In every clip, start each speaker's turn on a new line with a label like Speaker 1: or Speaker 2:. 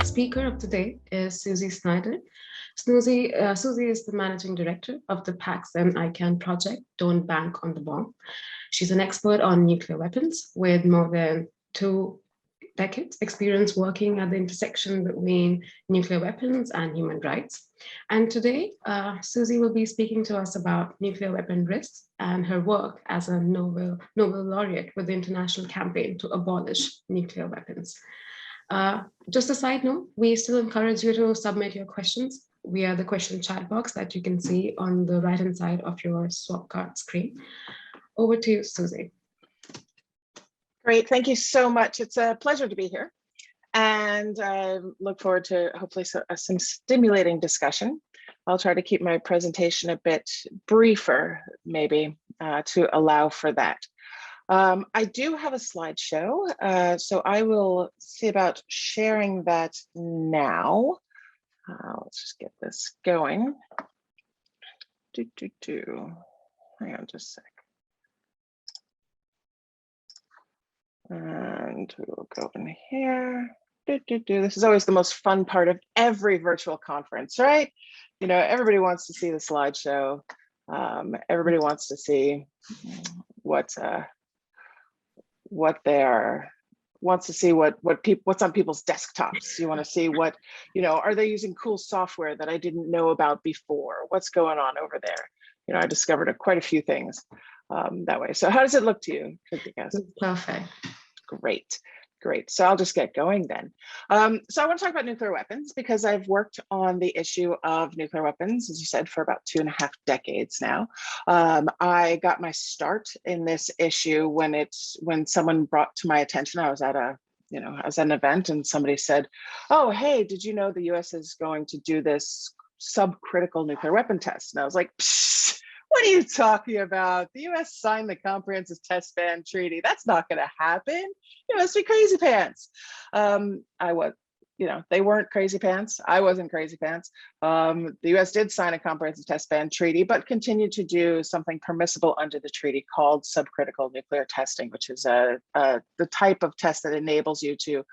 Speaker 1: speaker of today is Susie Snyder. Susie is the managing director of the PAX and ICANN project, Don't Bank on the Bomb. She's an expert on nuclear weapons with more than 2 decades experience working at the intersection between nuclear weapons and human rights. And today, Susie will be speaking to us about nuclear weapon risks and her work as a Nobel laureate with the international campaign to abolish nuclear weapons. Just a side note, we still encourage you to submit your questions via the question chat box that you can see on the right-hand side of your swap card screen. Over to you, Susie.
Speaker 2: Great, thank you so much. It's a pleasure to be here. And I look forward to hopefully some stimulating discussion. I'll try to keep my presentation a bit briefer, maybe, to allow for that. I do have a slideshow, so I will see about sharing that now. Let's just get this going. Hang on just a sec. And we'll go in here. This is always the most fun part of every virtual conference, right? You know, everybody wants to see the slideshow. Everybody wants to see what's on people's desktops. You want to see what, you know, are they using cool software that I didn't know about before? What's going on over there? You know, I discovered quite a few things that way. So how does it look to you?
Speaker 1: Perfect.
Speaker 2: Great. So I'll just get going then. So I want to talk about nuclear weapons because I've worked on the issue of nuclear weapons, as you said, for about 2.5 decades now. I got my start in this issue when someone brought to my attention, I was at an event and somebody said, oh, hey, did you know the US is going to do this subcritical nuclear weapon test? And I was like, psh, what are you talking about? The US signed the Comprehensive Test Ban Treaty. That's not going to happen. You must be crazy pants. They weren't crazy pants. I wasn't crazy pants. The US did sign a Comprehensive Test Ban Treaty, but continued to do something permissible under the treaty called subcritical nuclear testing, which is the type of test that enables you to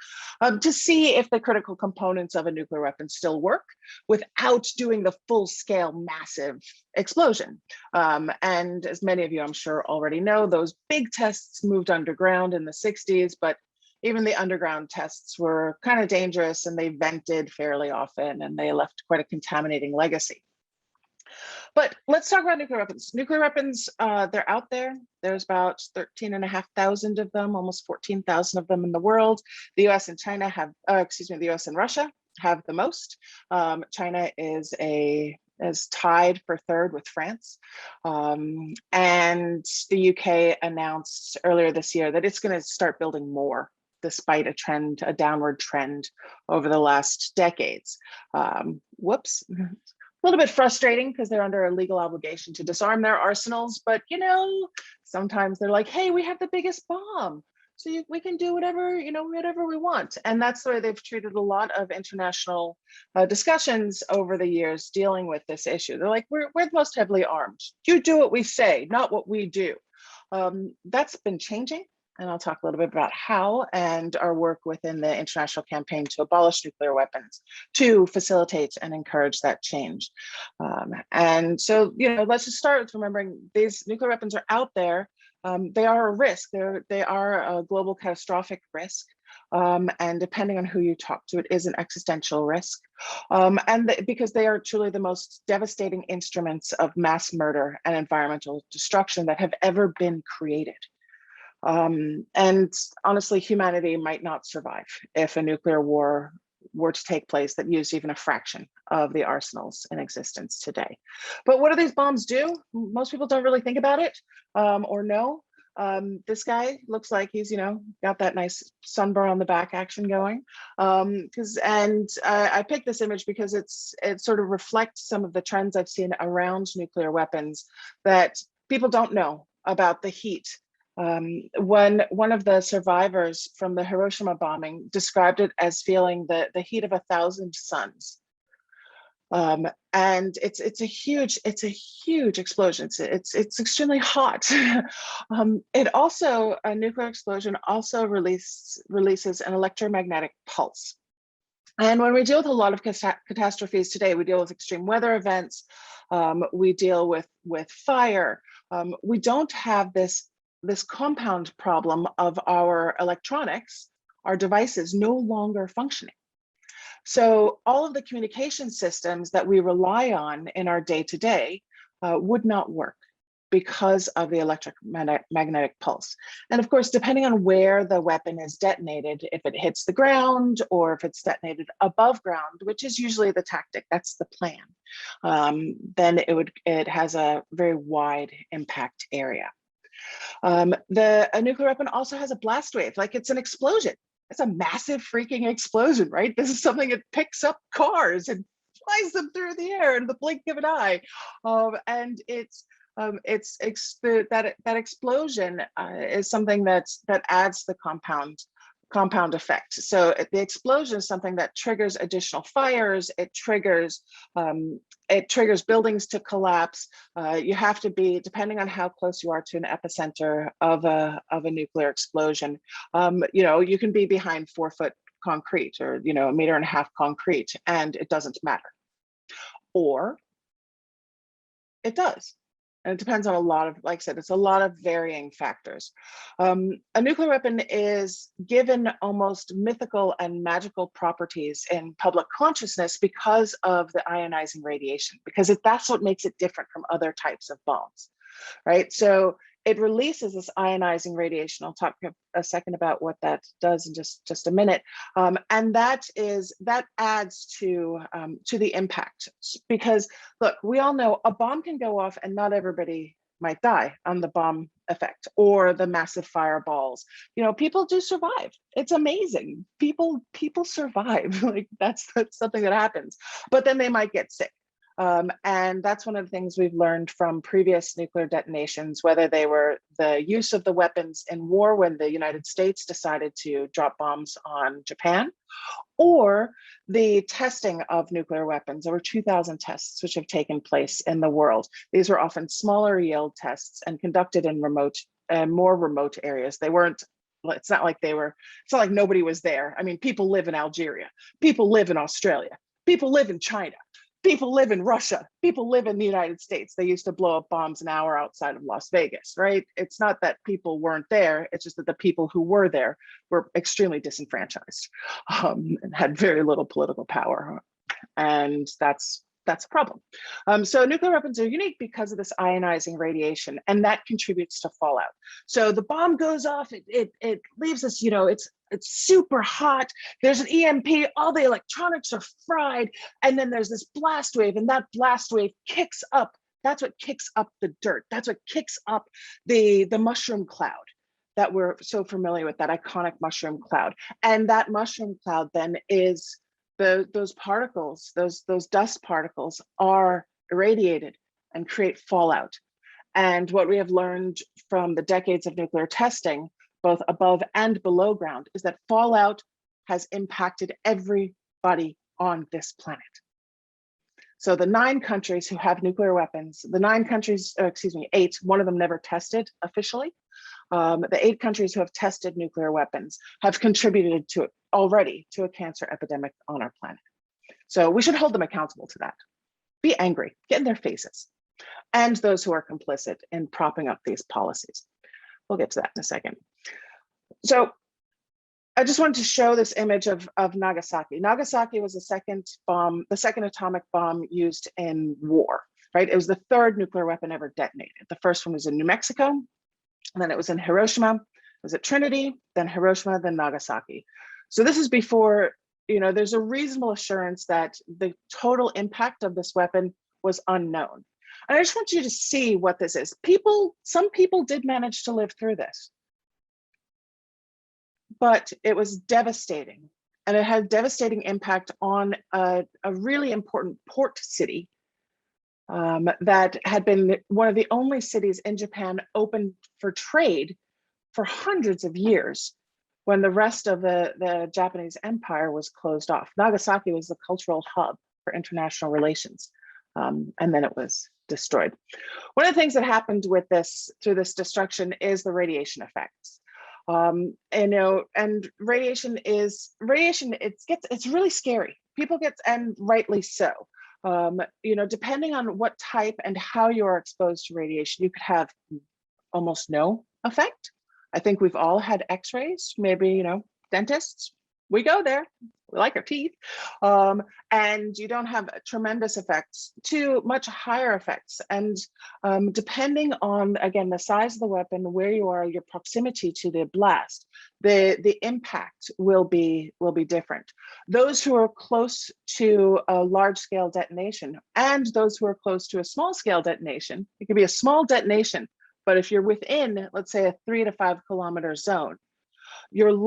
Speaker 2: see if the critical components of a nuclear weapon still work without doing the full-scale massive explosion. And as many of you, I'm sure, already know, those big tests moved underground in the 60s, but even the underground tests were kind of dangerous and they vented fairly often and they left quite a contaminating legacy. But let's talk about nuclear weapons. Nuclear weapons, they're out there. There's about 13,500 of them, almost 14,000 of them in the world. The US and China have, the US and Russia have the most. China is tied for third with France. And the UK announced earlier this year that it's going to start building more, despite a downward trend over the last decades. Whoops, a little bit frustrating because they're under a legal obligation to disarm their arsenals, but you know, sometimes they're like, hey, we have the biggest bomb, so we can do whatever we want. And that's the way they've treated a lot of international discussions over the years dealing with this issue. They're like, we're the most heavily armed. You do what we say, not what we do. That's been changing. And I'll talk a little bit about how and our work within the international campaign to abolish nuclear weapons to facilitate and encourage that change. And so, you know, let's just start with remembering these nuclear weapons are out there. They are a risk. They are a global catastrophic risk. And depending on who you talk to, it is an existential risk. Because they are truly the most devastating instruments of mass murder and environmental destruction that have ever been created. And honestly, humanity might not survive if a nuclear war were to take place that used even a fraction of the arsenals in existence today. But what do these bombs do? Most people don't really think about it or know. This guy looks like he's, got that nice sunburn on the back action going. I picked this image because it sort of reflects some of the trends I've seen around nuclear weapons that people don't know about the heat. One of the survivors from the Hiroshima bombing described it as feeling the heat of 1,000 suns. And it's a huge explosion. It's extremely hot. A nuclear explosion also releases an electromagnetic pulse. And when we deal with a lot of catastrophes today, we deal with extreme weather events, we deal with fire. We don't have this compound problem of our electronics, our devices no longer functioning. So all of the communication systems that we rely on in our day-to-day would not work because of the electromagnetic pulse. And of course, depending on where the weapon is detonated, if it hits the ground or if it's detonated above ground, which is usually the tactic, that's the plan, then it has a very wide impact area. A nuclear weapon also has a blast wave, like it's an explosion. It's a massive freaking explosion, right? This is something that picks up cars and flies them through the air in the blink of an eye. And that explosion is something that adds the compound effect. So the explosion is something that triggers additional fires. It triggers buildings to collapse. You have to be, depending on how close you are to an epicenter of a nuclear explosion, you can be behind 4-foot concrete or 1.5 meters concrete, and it doesn't matter. Or it does. And it depends on a lot of, like I said, it's a lot of varying factors. A nuclear weapon is given almost mythical and magical properties in public consciousness because of the ionizing radiation, because that's what makes it different from other types of bombs, right? So it releases this ionizing radiation. I'll talk a second about what that does in just a minute. And that adds to the impact, because look, we all know a bomb can go off and not everybody might die on the bomb effect or the massive fireballs. People do survive. It's amazing. People survive. Like that's something that happens, but then they might get sick. And that's one of the things we've learned from previous nuclear detonations, whether they were the use of the weapons in war when the United States decided to drop bombs on Japan, or the testing of nuclear weapons. Over 2,000 tests which have taken place in the world. These were often smaller yield tests and conducted in more remote areas. It's not like nobody was there. I mean, people live in Algeria, people live in Australia, people live in China. People live in Russia, people live in the United States. They used to blow up bombs an hour outside of Las Vegas, right? It's not that people weren't there, it's just that the people who were there were extremely disenfranchised and had very little political power. And that's a problem. So nuclear weapons are unique because of this ionizing radiation, and that contributes to fallout. So the bomb goes off, it leaves us, it's super hot. There's an EMP, all the electronics are fried, and then there's this blast wave, and that blast wave kicks up. That's what kicks up the dirt. That's what kicks up the mushroom cloud that we're so familiar with, that iconic mushroom cloud. And that mushroom cloud then is those particles, those dust particles are irradiated and create fallout. And what we have learned from the decades of nuclear testing, both above and below ground, is that fallout has impacted everybody on this planet. So the 9 countries who have nuclear weapons, the 9 countries, 8, one of them never tested officially. The 8 countries who have tested nuclear weapons have contributed already to a cancer epidemic on our planet. So we should hold them accountable to that. Be angry, get in their faces. And those who are complicit in propping up these policies. We'll get to that in a second. So I just wanted to show this image of Nagasaki. Nagasaki was the second atomic bomb used in war, right? It was the 3rd nuclear weapon ever detonated. The first one was in New Mexico, and then it was in Hiroshima. It was at Trinity, then Hiroshima, then Nagasaki. So this is before, there's a reasonable assurance that the total impact of this weapon was unknown. And I just want you to see what this is. Some people did manage to live through this, but it was devastating. And it had devastating impact on a really important port city that had been one of the only cities in Japan open for trade for hundreds of years when the rest of the Japanese empire was closed off. Nagasaki was the cultural hub for international relations, and then it was destroyed. One of the things that happened with through this destruction is the radiation effects. And radiation, it's really scary. People get, and rightly so. Depending on what type and how you are exposed to radiation, you could have almost no effect. I think we've all had x-rays, maybe, dentists, we go there, we like our teeth. And you don't have tremendous effects to much higher effects. And depending on, again, the size of the weapon, where you are, your proximity to the blast, the impact will be different. Those who are close to a large scale detonation and those who are close to a small scale detonation, it could be a small detonation, but if you're within, let's say, a 3 to 5 kilometer zone, you're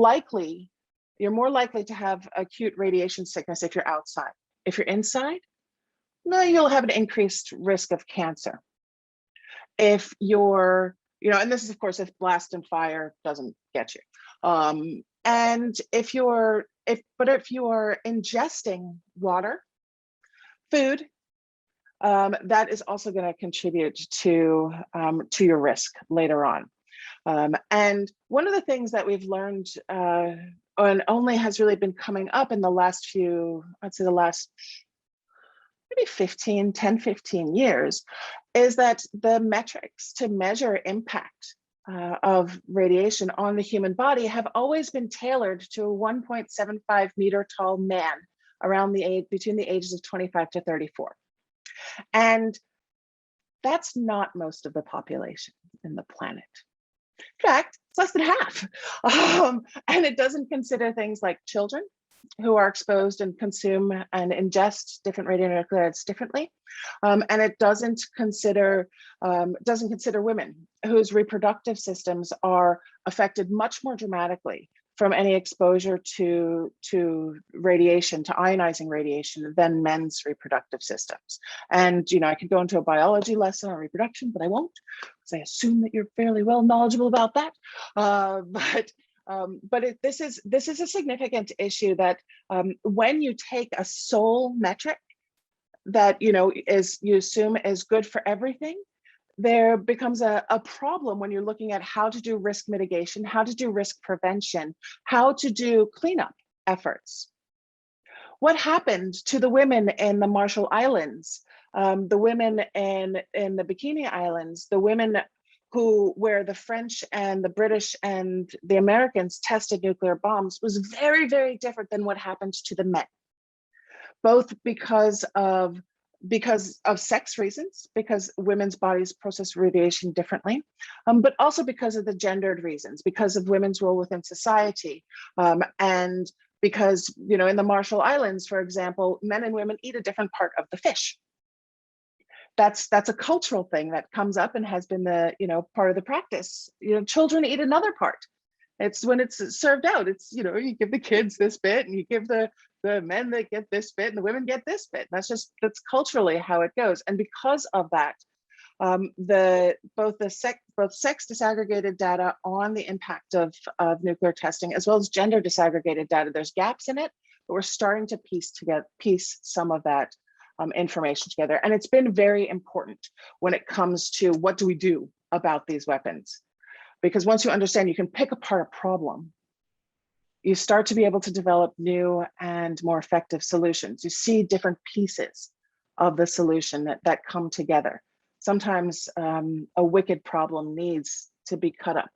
Speaker 2: more likely to have acute radiation sickness if you're outside. If you're inside, no, you'll have an increased risk of cancer. If you're, and this is of course if blast and fire doesn't get you. And if you are ingesting water, food, that is also going to contribute to your risk later on. And one of the things that we've learned and only has really been coming up in the last few, I'd say the last maybe 10, 15 years, is that the metrics to measure impact of radiation on the human body have always been tailored to a 1.75 meter tall man between the ages of 25 to 34. And that's not most of the population in the planet. In fact, it's less than half. And it doesn't consider things like children who are exposed and consume and ingest different radionuclides differently. And it doesn't consider women whose reproductive systems are affected much more dramatically from any exposure to radiation, to ionizing radiation, than men's reproductive systems. And I could go into a biology lesson on reproduction, but I won't, because I assume that you're fairly well knowledgeable about that. This is a significant issue that when you take a sole metric that you assume is good for everything, there becomes a problem when you're looking at how to do risk mitigation, how to do risk prevention, how to do cleanup efforts. What happened to the women in the Marshall Islands, the women in the Bikini Islands, the women where the French and the British and the Americans tested nuclear bombs, was very, very different than what happened to the men, both because of sex reasons, because women's bodies process radiation differently, but also because of the gendered reasons, because of women's role within society, and because in the Marshall Islands, for example, men and women eat a different part of the fish. That's a cultural thing that comes up and has been the part of the practice. Children eat another part. It's when it's served out. It's you give the kids this bit, and you give the men that get this bit, and the women get this bit. That's culturally how it goes. And because of that, both sex disaggregated data on the impact of nuclear testing, as well as gender disaggregated data, there's gaps in it, but we're starting to piece some of that information together. And it's been very important when it comes to what do we do about these weapons. Because once you understand you can pick apart a problem, you start to be able to develop new and more effective solutions. You see different pieces of the solution that come together. Sometimes a wicked problem needs to be cut up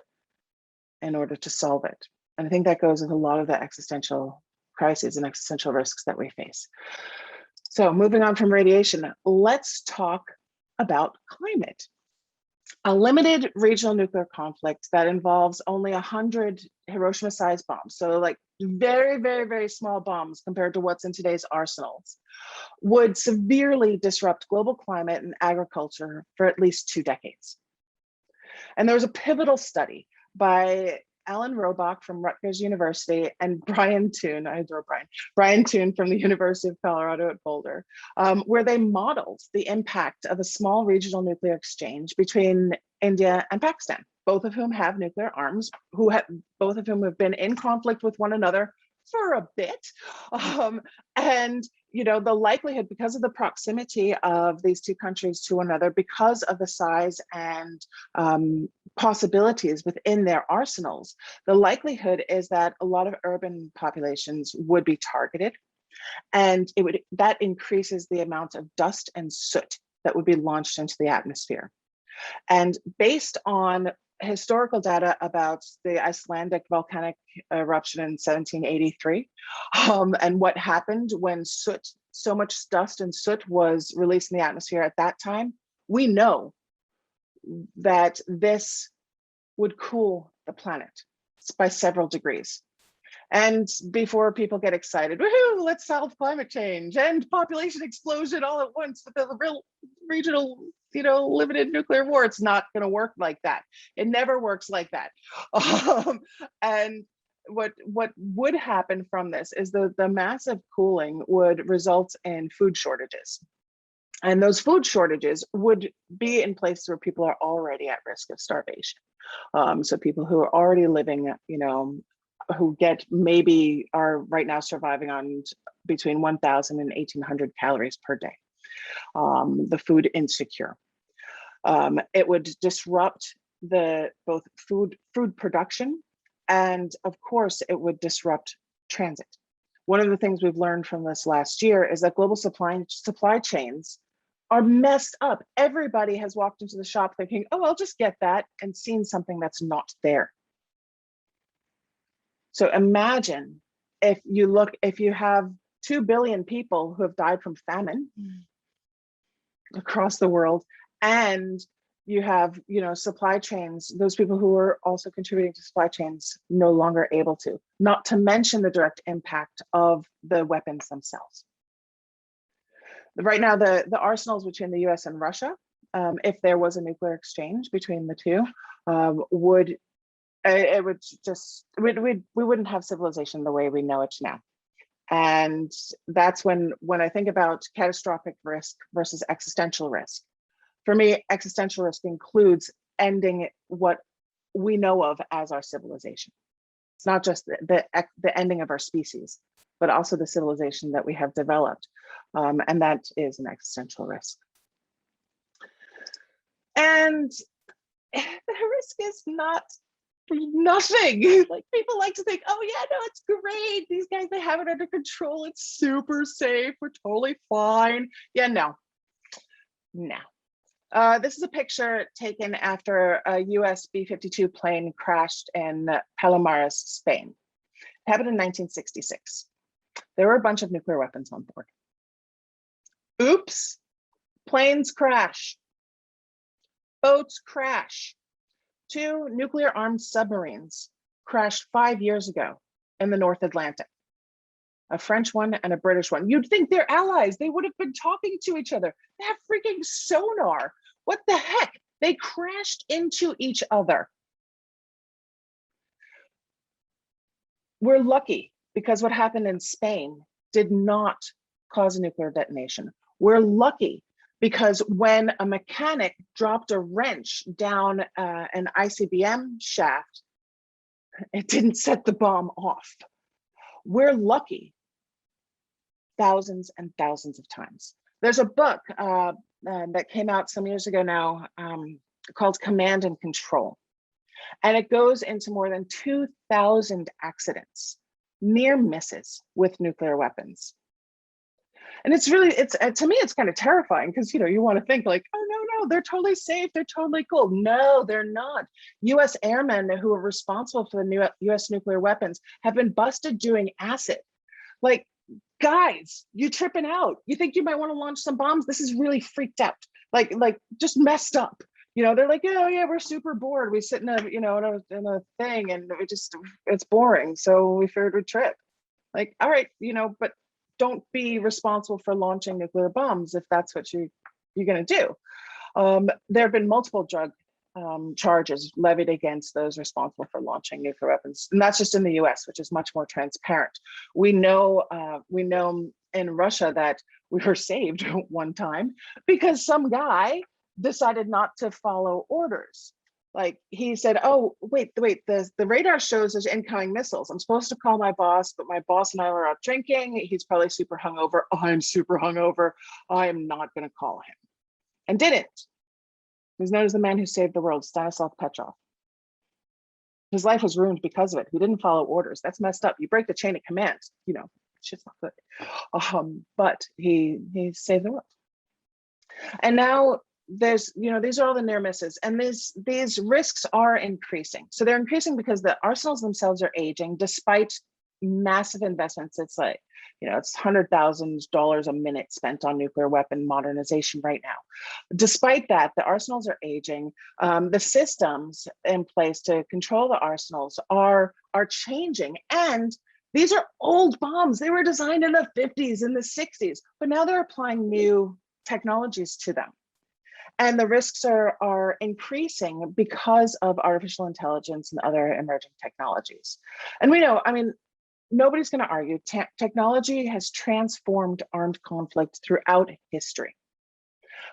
Speaker 2: in order to solve it. And I think that goes with a lot of the existential crises and existential risks that we face. So moving on from radiation, let's talk about climate. A limited regional nuclear conflict that involves only 100 Hiroshima-sized bombs, so like very, very, very small bombs compared to what's in today's arsenals, would severely disrupt global climate and agriculture for at least 2 decades. And there was a pivotal study by Alan Robach from Rutgers University and Brian Toon from the University of Colorado at Boulder, where they modeled the impact of a small regional nuclear exchange between India and Pakistan, both of whom have nuclear arms, both of whom have been in conflict with one another for a bit. And the likelihood, because of the proximity of these two countries to one another, because of the size and possibilities within their arsenals, the likelihood is that a lot of urban populations would be targeted, and that increases the amount of dust and soot that would be launched into the atmosphere. And based on historical data about the Icelandic volcanic eruption in 1783, and what happened when so much dust and soot was released in the atmosphere at that time, we know that this would cool the planet by several degrees. And before people get excited, woohoo, let's solve climate change and population explosion all at once with a real regional, limited nuclear war, it's not going to work like that. It never works like that. And what would happen from this is the massive cooling would result in food shortages. And those food shortages would be in places where people are already at risk of starvation. So people who are already living, who maybe are right now surviving on between 1,000 and 1,800 calories per day. The food insecure. It would disrupt both food production, and of course it would disrupt transit. One of the things we've learned from this last year is that global supply chains are messed up. Everybody has walked into the shop thinking, oh, I'll just get that, and seen something that's not there. So imagine if you have 2 billion people who have died from famine across the world, and you have, supply chains, those people who are also contributing to supply chains no longer able to, not to mention the direct impact of the weapons themselves. Right now, the arsenals between the US and Russia, if there was a nuclear exchange between the two, we wouldn't have civilization the way we know it now. And that's when I think about catastrophic risk versus existential risk. For me, existential risk includes ending what we know of as our civilization. It's not just the ending of our species, but also the civilization that we have developed. And that is an existential risk. And the risk is nothing. Like, people like to think, oh yeah, no, it's great. These guys, they have it under control. It's super safe. We're totally fine. Yeah, no. This is a picture taken after a US B-52 plane crashed in Palomares, Spain. It happened in 1966. There were a bunch of nuclear weapons on board. Oops, planes crash, boats crash. 2 nuclear-armed submarines crashed 5 years ago in the North Atlantic. A French one and a British one. You'd think they're allies. They would have been talking to each other. They have freaking sonar. What the heck? They crashed into each other. We're lucky because what happened in Spain did not cause a nuclear detonation. We're lucky because when a mechanic dropped a wrench down an ICBM shaft, it didn't set the bomb off. We're lucky thousands and thousands of times. There's a book that came out some years ago now called Command and Control. And it goes into more than 2,000 accidents, near misses with nuclear weapons. And it's really, to me, it's kind of terrifying because, you want to think like, oh, no, they're totally safe. They're totally cool. No, they're not. US airmen who are responsible for the US nuclear weapons have been busted doing acid. Like, guys, you tripping out. You think you might want to launch some bombs? This is really freaked out, like just messed up. They're like, oh yeah, we're super bored. We sit in a, in a thing and it's boring. So we figured we'd trip. Like, all right, but don't be responsible for launching nuclear bombs if that's what you're going to do. There have been multiple drug charges levied against those responsible for launching nuclear weapons, and that's just in the US, which is much more transparent. We know in Russia that we were saved one time because some guy decided not to follow orders. Like, he said, oh, wait, the radar shows there's incoming missiles. I'm supposed to call my boss, but my boss and I were out drinking. He's probably super hungover. I'm super hungover. I am not going to call him. And didn't. who's known as the man who saved the world, Stanislav Petrov. His life was ruined because of it. He didn't follow orders. That's messed up. You break the chain of command, you know, shit's not good. But he saved the world. And now there's, you know, these are all the near misses, and these risks are increasing. So they're increasing because the arsenals themselves are aging despite massive investments. It's like, you know, it's $100,000 a minute spent on nuclear weapon modernization right now. Despite that, the arsenals are aging. The systems in place to control the arsenals are changing. And these are old bombs. They were designed in the 50s and the 60s, but now they're applying new technologies to them. And the risks are increasing because of artificial intelligence and other emerging technologies. And we know, I mean, nobody's going to argue, technology has transformed armed conflict throughout history.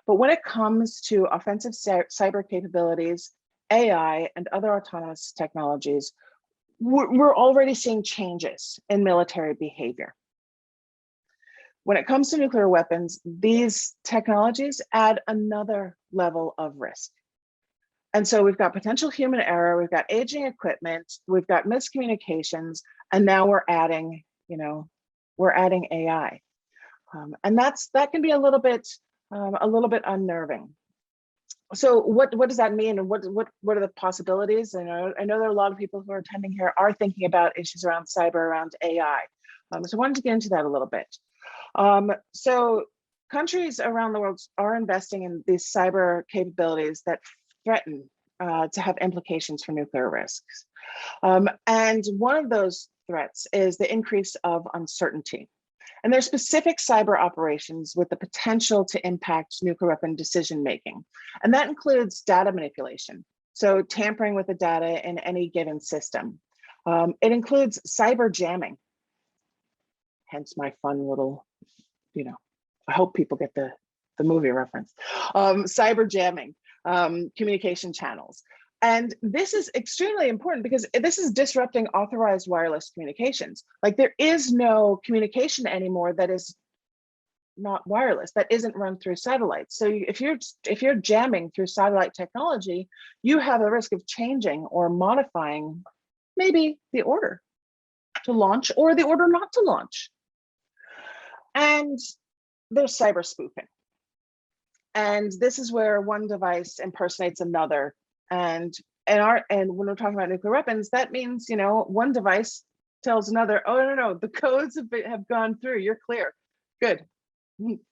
Speaker 2: But when it comes to offensive cyber capabilities, AI, and other autonomous technologies, we're already seeing changes in military behavior. When it comes to nuclear weapons, these technologies add another level of risk. And so we've got potential human error, we've got aging equipment, we've got miscommunications, and now we're adding, you know, we're adding AI. And that can be a little bit unnerving. So what does that mean, and what are the possibilities? And I know there are a lot of people who are attending here are thinking about issues around cyber, around AI. So I wanted to get into that a little bit. So countries around the world are investing in these cyber capabilities that threaten to have implications for nuclear risks. And one of those threats is the increase of uncertainty. And there's specific cyber operations with the potential to impact nuclear weapon decision-making. And that includes data manipulation. So tampering with the data in any given system. It includes cyber jamming. Hence my fun little, you know, I hope people get the movie reference. Cyber jamming, communication channels. And this is extremely important because this is disrupting authorized wireless communications. Like, there is no communication anymore that is not wireless, that isn't run through satellites. So if you're jamming through satellite technology, you have a risk of changing or modifying maybe the order to launch or the order not to launch. And there's cyber spoofing. And this is where one device impersonates another. And when we're talking about nuclear weapons, that means, you know, one device tells another, oh, no, the codes have gone through, you're clear, good,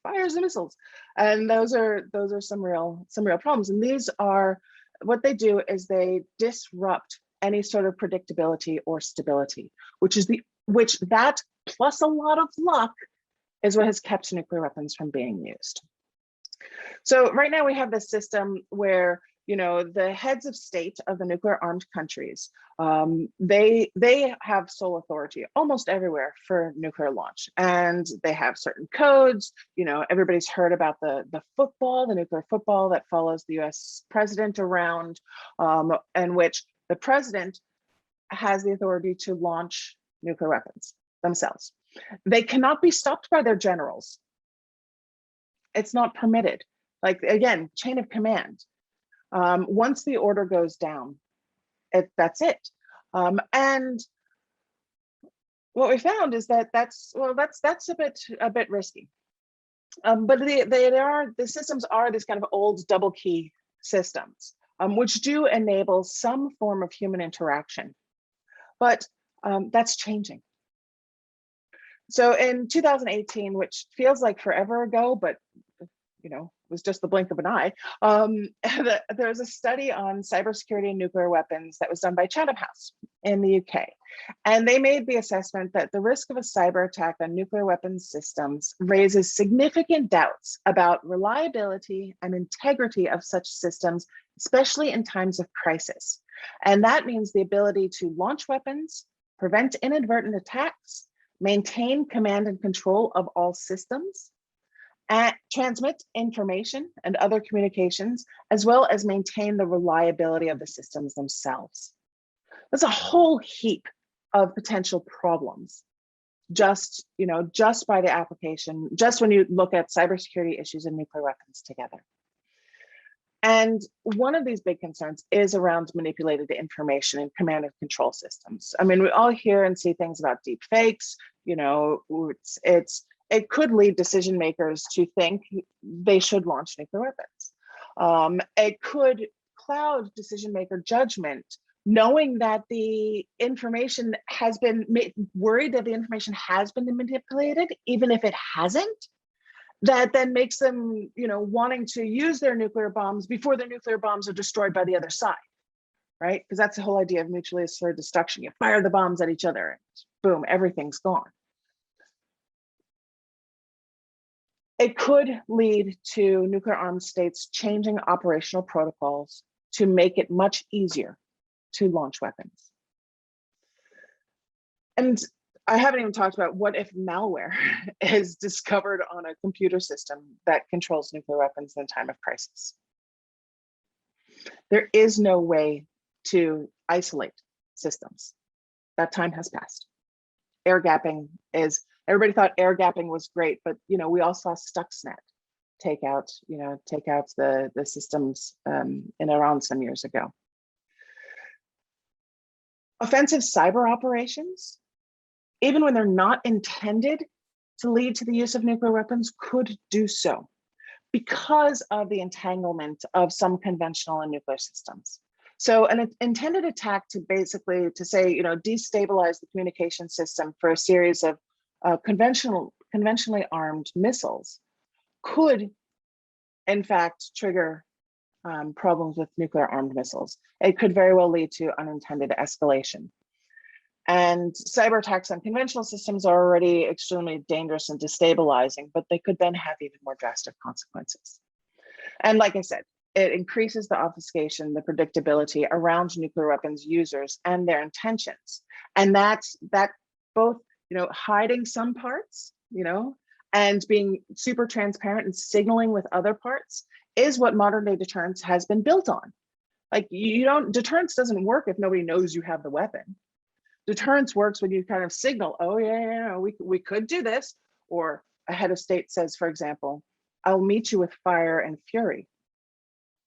Speaker 2: fires the missiles. And those are some real problems. And these are, what they do is they disrupt any sort of predictability or stability, which that plus a lot of luck is what has kept nuclear weapons from being used. So right now we have this system where, you know, the heads of state of the nuclear armed countries, they have sole authority almost everywhere for nuclear launch. And they have certain codes. You know, everybody's heard about the nuclear football that follows the US president around, in which the president has the authority to launch nuclear weapons themselves. They cannot be stopped by their generals. It's not permitted. Like, again, chain of command. Once the order goes down, that's it. And what we found is that that's a bit risky. But the systems are these kind of old double key systems, which do enable some form of human interaction. But that's changing. So in 2018, which feels like forever ago, but you know, was just the blink of an eye, there was a study on cybersecurity and nuclear weapons that was done by Chatham House in the UK. And they made the assessment that the risk of a cyber attack on nuclear weapons systems raises significant doubts about reliability and integrity of such systems, especially in times of crisis. And that means the ability to launch weapons, prevent inadvertent attacks, maintain command and control of all systems, and transmit information and other communications, as well as maintain the reliability of the systems themselves. There's a whole heap of potential problems just by the application, just when you look at cybersecurity issues and nuclear weapons together. And one of these big concerns is around manipulated information in command and control systems. I mean, we all hear and see things about deep fakes. You know, it could lead decision makers to think they should launch nuclear weapons. It could cloud decision maker judgment, knowing that the information has been worried that the information has been manipulated, even if it hasn't. That then makes them, you know, wanting to use their nuclear bombs before their nuclear bombs are destroyed by the other side, right? Because that's the whole idea of mutually assured destruction. You fire the bombs at each other and boom, everything's gone. It could lead to nuclear armed states changing operational protocols to make it much easier to launch weapons. And I haven't even talked about what if malware is discovered on a computer system that controls nuclear weapons in a time of crisis. There is no way to isolate systems. That time has passed. Air gapping is, everybody thought air gapping was great, but you know, we all saw Stuxnet take out the systems in Iran some years ago. Offensive cyber operations, even when they're not intended to lead to the use of nuclear weapons, could do so because of the entanglement of some conventional and nuclear systems. So an intended attack to basically to say, you know, destabilize the communication system for a series of conventionally armed missiles could, in fact, trigger problems with nuclear armed missiles. It could very well lead to unintended escalation. And cyber attacks on conventional systems are already extremely dangerous and destabilizing, but they could then have even more drastic consequences. And like I said, it increases the obfuscation, the predictability around nuclear weapons users and their intentions. And that both, you know, hiding some parts, you know, and being super transparent and signaling with other parts is what modern day deterrence has been built on. Like deterrence doesn't work if nobody knows you have the weapon. Deterrence works when you kind of signal, oh yeah, we could do this, or a head of state says, for example, I'll meet you with fire and fury,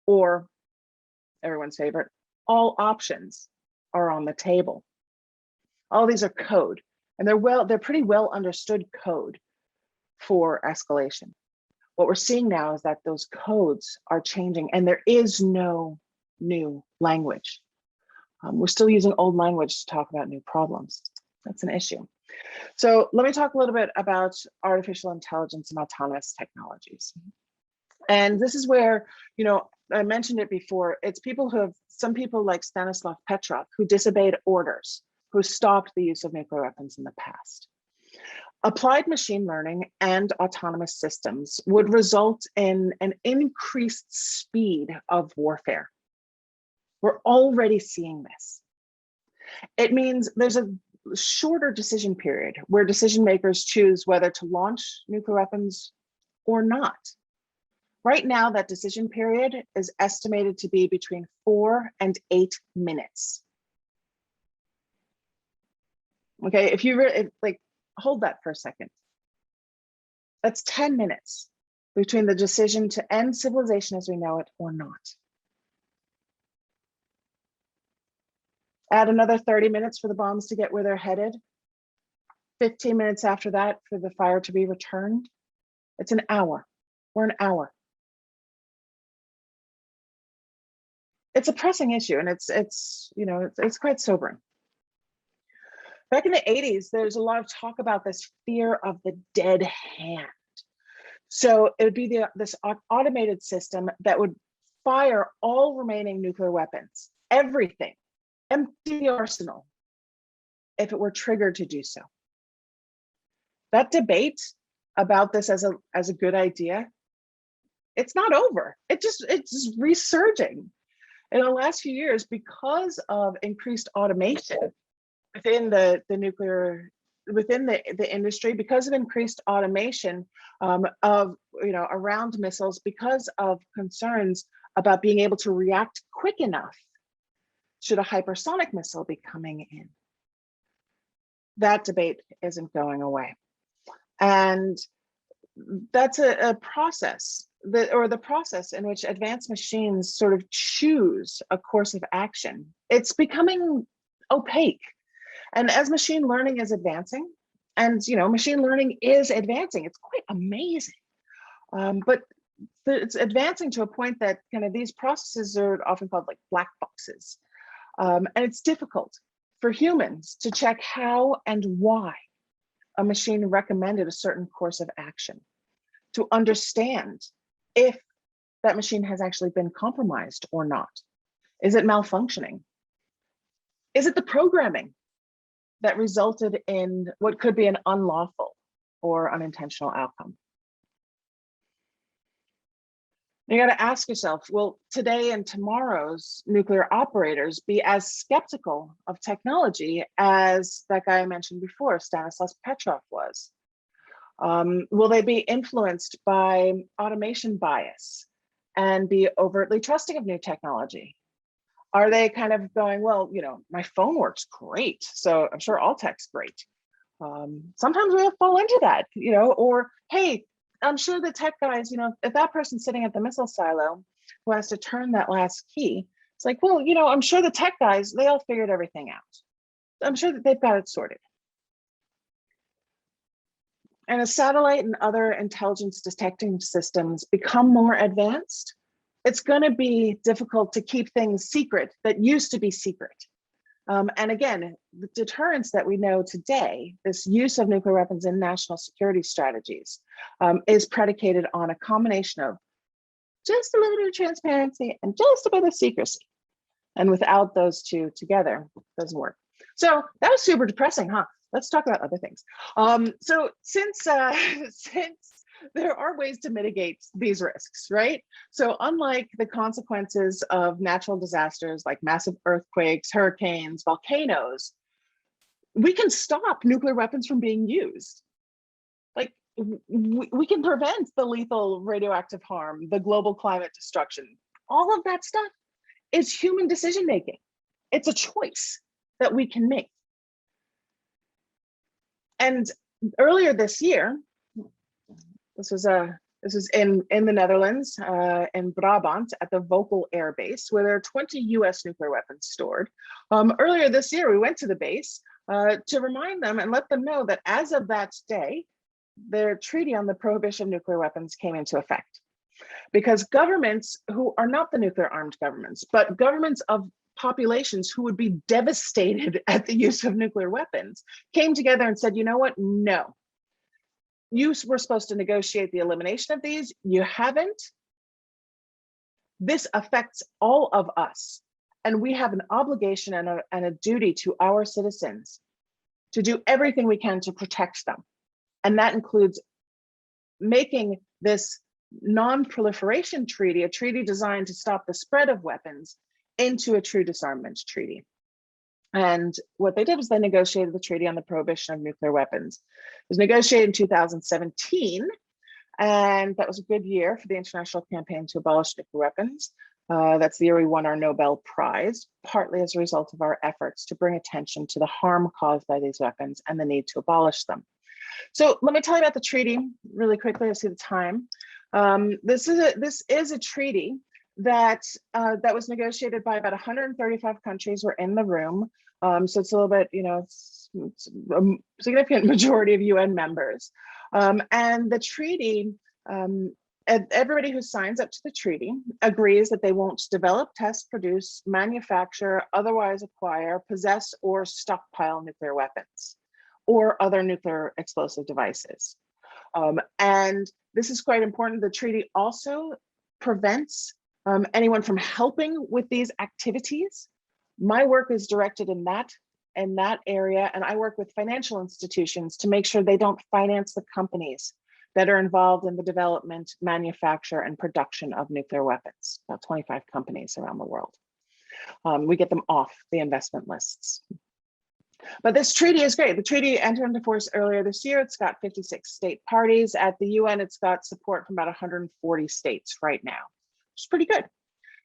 Speaker 2: or everyone's favorite, all options are on the table. All these are code, and they're pretty well understood code for escalation. What we're seeing now is that those codes are changing, and there is no new language. We're still using old language to talk about new problems. That's an issue. So let me talk a little bit about artificial intelligence and autonomous technologies. And this is where, you know, I mentioned it before, it's some people like Stanislav Petrov who disobeyed orders, who stopped the use of nuclear weapons in the past. Applied machine learning and autonomous systems would result in an increased speed of warfare. We're already seeing this. It means there's a shorter decision period where decision makers choose whether to launch nuclear weapons or not. Right now, that decision period is estimated to be between 4 and 8 minutes. Okay, if you really hold that for a second. That's 10 minutes between the decision to end civilization as we know it or not. Add another 30 minutes for the bombs to get where they're headed. 15 minutes after that for the fire to be returned. It's an hour. We're an hour. It's a pressing issue, and it's quite sobering. Back in the 80s, there's a lot of talk about this fear of the dead hand. So it would be this automated system that would fire all remaining nuclear weapons, everything, empty the arsenal, if it were triggered to do so. That debate about this as a good idea, it's not over. It's just resurging. In the last few years, because of increased automation within the industry, because of increased automation around missiles, because of concerns about being able to react quick enough should a hypersonic missile be coming in. That debate isn't going away. And that's a process the process in which advanced machines sort of choose a course of action, it's becoming opaque. And as machine learning is advancing, and machine learning is advancing, it's quite amazing. But it's advancing to a point that kind of these processes are often called like black boxes. And it's difficult for humans to check how and why a machine recommended a certain course of action, to understand if that machine has actually been compromised or not. Is it malfunctioning? Is it the programming that resulted in what could be an unlawful or unintentional outcome? You got to ask yourself, will today and tomorrow's nuclear operators be as skeptical of technology as that guy I mentioned before, Stanislav Petrov, was? Will they be influenced by automation bias and be overtly trusting of new technology? Are they kind of going, well, my phone works great, so I'm sure all tech's great. Sometimes we fall into that, or hey, I'm sure the tech guys, if that person's sitting at the missile silo who has to turn that last key, it's like, well, I'm sure the tech guys, they all figured everything out. I'm sure that they've got it sorted. And as satellite and other intelligence detecting systems become more advanced, it's going to be difficult to keep things secret that used to be secret. And again, the deterrence that we know today, this use of nuclear weapons in national security strategies, is predicated on a combination of just a little bit of transparency and just a bit of secrecy. And without those two together, it doesn't work. So that was super depressing, huh? Let's talk about other things. So since there are ways to mitigate these risks, right? So unlike the consequences of natural disasters like massive earthquakes, hurricanes, volcanoes, we can stop nuclear weapons from being used. Like we can prevent the lethal radioactive harm, the global climate destruction. All of that stuff is human decision-making. It's a choice that we can make. And earlier this year, this was in the Netherlands, in Brabant at the Vocal Air Base, where there are 20 US nuclear weapons stored. Earlier this year, we went to the base to remind them and let them know that as of that day, their treaty on the prohibition of nuclear weapons came into effect. Because governments who are not the nuclear armed governments, but governments of populations who would be devastated at the use of nuclear weapons, came together and said, you know what, no. You were supposed to negotiate the elimination of these. You haven't. This affects all of us. And we have an obligation and a duty to our citizens to do everything we can to protect them. And that includes making this non-proliferation treaty, a treaty designed to stop the spread of weapons, into a true disarmament treaty. And what they did was they negotiated the Treaty on the Prohibition of Nuclear Weapons. It was negotiated in 2017, and that was a good year for the international campaign to abolish nuclear weapons. That's the year we won our Nobel Prize, partly as a result of our efforts to bring attention to the harm caused by these weapons and the need to abolish them. So let me tell you about the treaty really quickly. I see the time. This is a treaty that was negotiated by about 135 countries were in the room. So it's a little bit, it's a significant majority of UN members. And the treaty, everybody who signs up to the treaty agrees that they won't develop, test, produce, manufacture, otherwise acquire, possess, or stockpile nuclear weapons or other nuclear explosive devices. And this is quite important. The treaty also prevents anyone from helping with these activities. My work is directed in that area, and I work with financial institutions to make sure they don't finance the companies that are involved in the development, manufacture, and production of nuclear weapons. About 25 companies around the world. We get them off the investment lists. But this treaty is great. The treaty entered into force earlier this year. It's got 56 state parties. At the UN, it's got support from about 140 states right now, which is pretty good.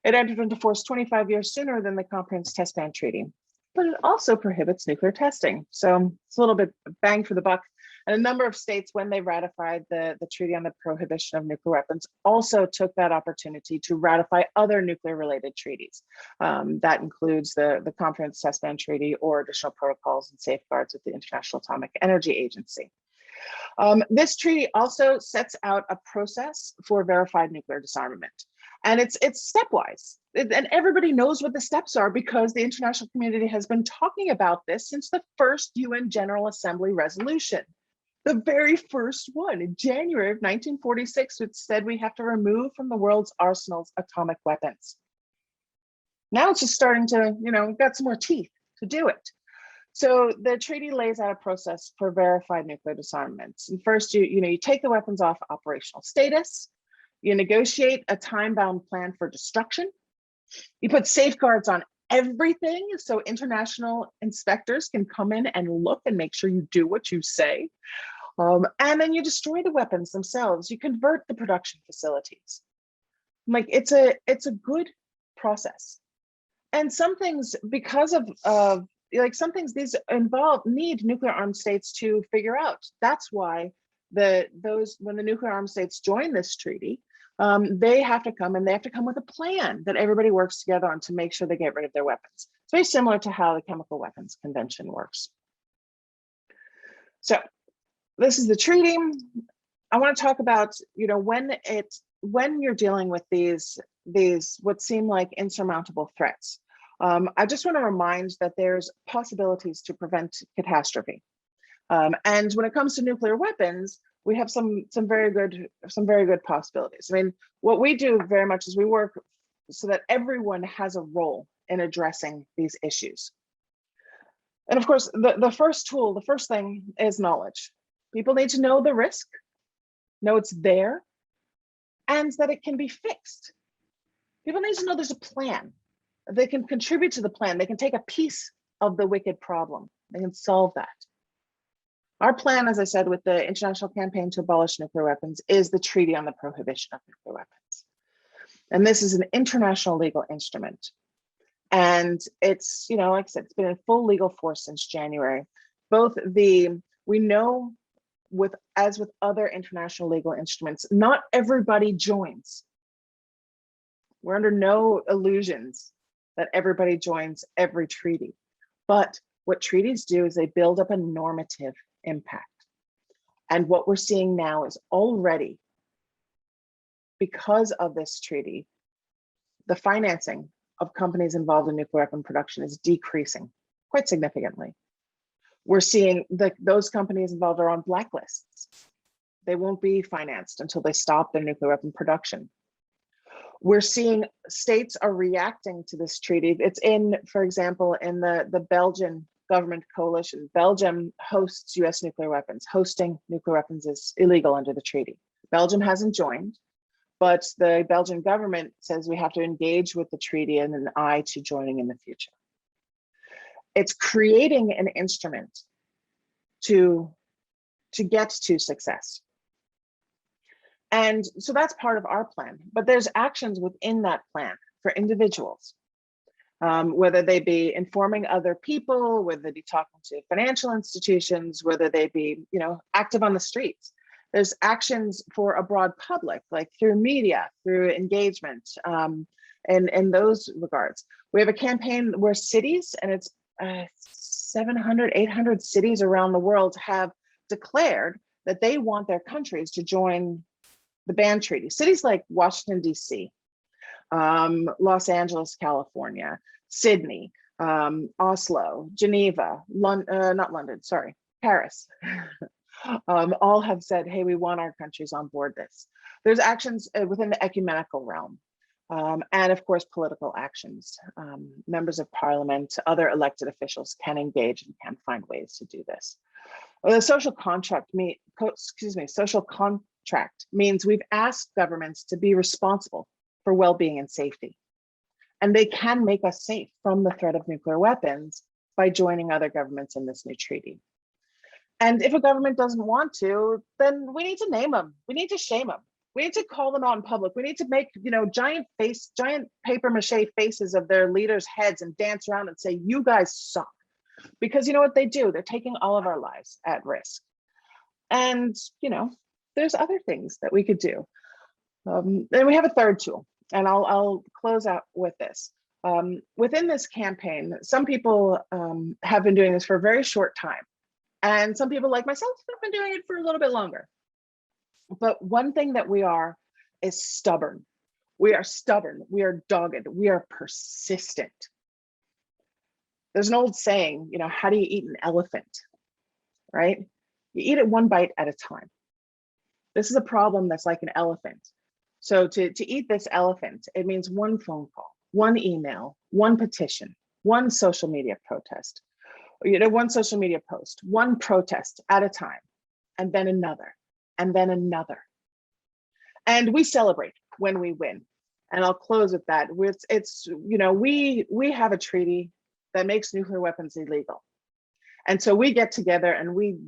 Speaker 2: It entered into force 25 years sooner than the Comprehensive Test Ban Treaty, but it also prohibits nuclear testing. So it's a little bit bang for the buck. And a number of states, when they ratified the Treaty on the Prohibition of Nuclear Weapons, also took that opportunity to ratify other nuclear-related treaties. That includes the Comprehensive Test Ban Treaty or additional protocols and safeguards with the International Atomic Energy Agency. This treaty also sets out a process for verified nuclear disarmament. And it's stepwise. And everybody knows what the steps are because the international community has been talking about this since the first UN General Assembly resolution. The very first one in January of 1946, which said we have to remove from the world's arsenals atomic weapons. Now it's just starting to, got some more teeth to do it. So the treaty lays out a process for verified nuclear disarmaments. And first, you take the weapons off operational status. You negotiate a time-bound plan for destruction. You put safeguards on everything so international inspectors can come in and look and make sure you do what you say. And then you destroy the weapons themselves. You convert the production facilities. Like it's a good process. And some things, because of some things these need nuclear armed states to figure out. That's why when the nuclear armed states join this treaty, they have to come with a plan that everybody works together on to make sure they get rid of their weapons. It's very similar to how the Chemical Weapons Convention works. So this is the treaty. I want to talk about, when you're dealing with these what seem like insurmountable threats. I just want to remind that there's possibilities to prevent catastrophe. And when it comes to nuclear weapons, we have some very good possibilities. I mean, what we do very much is we work so that everyone has a role in addressing these issues. And of course, the first thing is knowledge. People need to know the risk, know it's there, and that it can be fixed. People need to know there's a plan. They can contribute to the plan. They can take a piece of the wicked problem. They can solve that. Our plan, as I said, with the International Campaign to Abolish Nuclear Weapons is the Treaty on the Prohibition of Nuclear Weapons. And this is an international legal instrument. And it's, like I said, it's been in full legal force since January. We know, as with other international legal instruments, not everybody joins. We're under no illusions that everybody joins every treaty. But what treaties do is they build up a normative impact. And what we're seeing now is already, because of this treaty, the financing of companies involved in nuclear weapon production is decreasing quite significantly. We're seeing those companies involved are on blacklists. They won't be financed until they stop their nuclear weapon production. We're seeing states are reacting to this treaty. It's for example, in the Belgian government coalition. Belgium hosts US nuclear weapons. Hosting nuclear weapons is illegal under the treaty. Belgium hasn't joined, but the Belgian government says we have to engage with the treaty and an eye to joining in the future. It's creating an instrument to get to success. And so that's part of our plan, but there's actions within that plan for individuals, whether they be informing other people, whether they be talking to financial institutions, whether they be, active on the streets. There's actions for a broad public, like through media, through engagement, in those regards. We have a campaign where cities, and it's 700, 800 cities around the world have declared that they want their countries to join the ban treaty. Cities like Washington, D.C., Los Angeles, California, Sydney, Oslo, Geneva, Paris, all have said, hey, we want our countries on board this. There's actions within the ecumenical realm, and of course, political actions. Members of parliament, other elected officials can engage and can find ways to do this. The social contract means we've asked governments to be responsible for well-being and safety. And they can make us safe from the threat of nuclear weapons by joining other governments in this new treaty. And if a government doesn't want to, then we need to name them. We need to shame them. We need to call them out in public. We need to make, giant paper mache faces of their leaders' heads and dance around and say, you guys suck. Because you know what they do? They're taking all of our lives at risk. And, there's other things that we could do. Then we have a third tool, and I'll close out with this. Within this campaign, some people have been doing this for a very short time. And some people like myself have been doing it for a little bit longer. But one thing that we are is stubborn. We are stubborn, we are dogged, we are persistent. There's an old saying, how do you eat an elephant, right? You eat it one bite at a time. This is a problem that's like an elephant. So to eat this elephant, it means one phone call, one email, one petition, one social media protest, one social media post, one protest at a time, and then another, and then another. And we celebrate when we win. And I'll close with that. We have a treaty that makes nuclear weapons illegal. And so we get together and we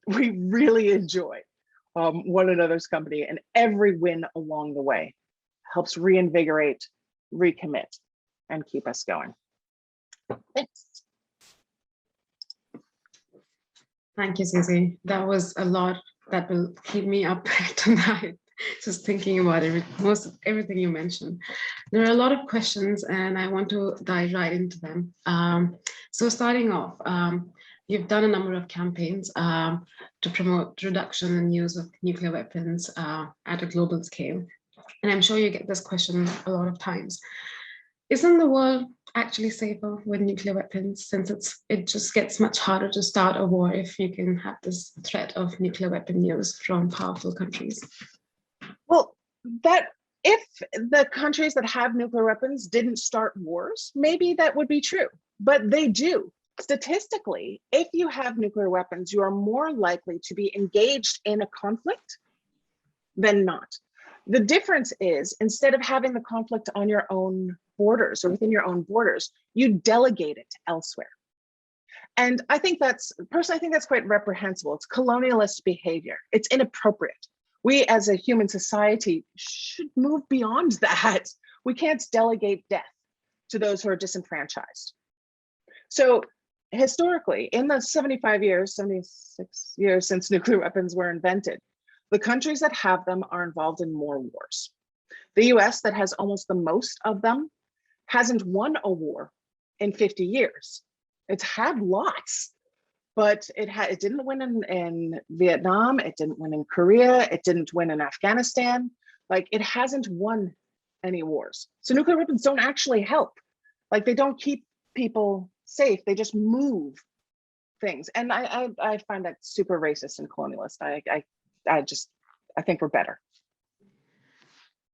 Speaker 2: really enjoy one another's company, and every win along the way helps reinvigorate, recommit, and keep us going. Thanks.
Speaker 1: Thank you, Susie. That was a lot that will keep me up tonight, just thinking about everything you mentioned. There are a lot of questions and I want to dive right into them. So starting off, you've done a number of campaigns to promote reduction in use of nuclear weapons at a global scale. And I'm sure you get this question a lot of times. Isn't the world actually safer with nuclear weapons, since it just gets much harder to start a war if you can have this threat of nuclear weapon use from powerful countries?
Speaker 2: Well, that if the countries that have nuclear weapons didn't start wars, maybe that would be true, but they do. Statistically, if you have nuclear weapons, you are more likely to be engaged in a conflict than not. The difference is, instead of having the conflict on your own borders or within your own borders, you delegate it elsewhere. And I think that's quite reprehensible. It's colonialist behavior. It's inappropriate. We as a human society should move beyond that. We can't delegate death to those who are disenfranchised. So historically, in the 76 years since nuclear weapons were invented, the countries that have them are involved in more wars. The US, that has almost the most of them, hasn't won a war in 50 years. It's had lots, but it didn't win in Vietnam, it didn't win in Korea, it didn't win in Afghanistan. Like, it hasn't won any wars. So nuclear weapons don't actually help. Like, they don't keep people safe, they just move things. And I find that super racist and colonialist. I think we're better.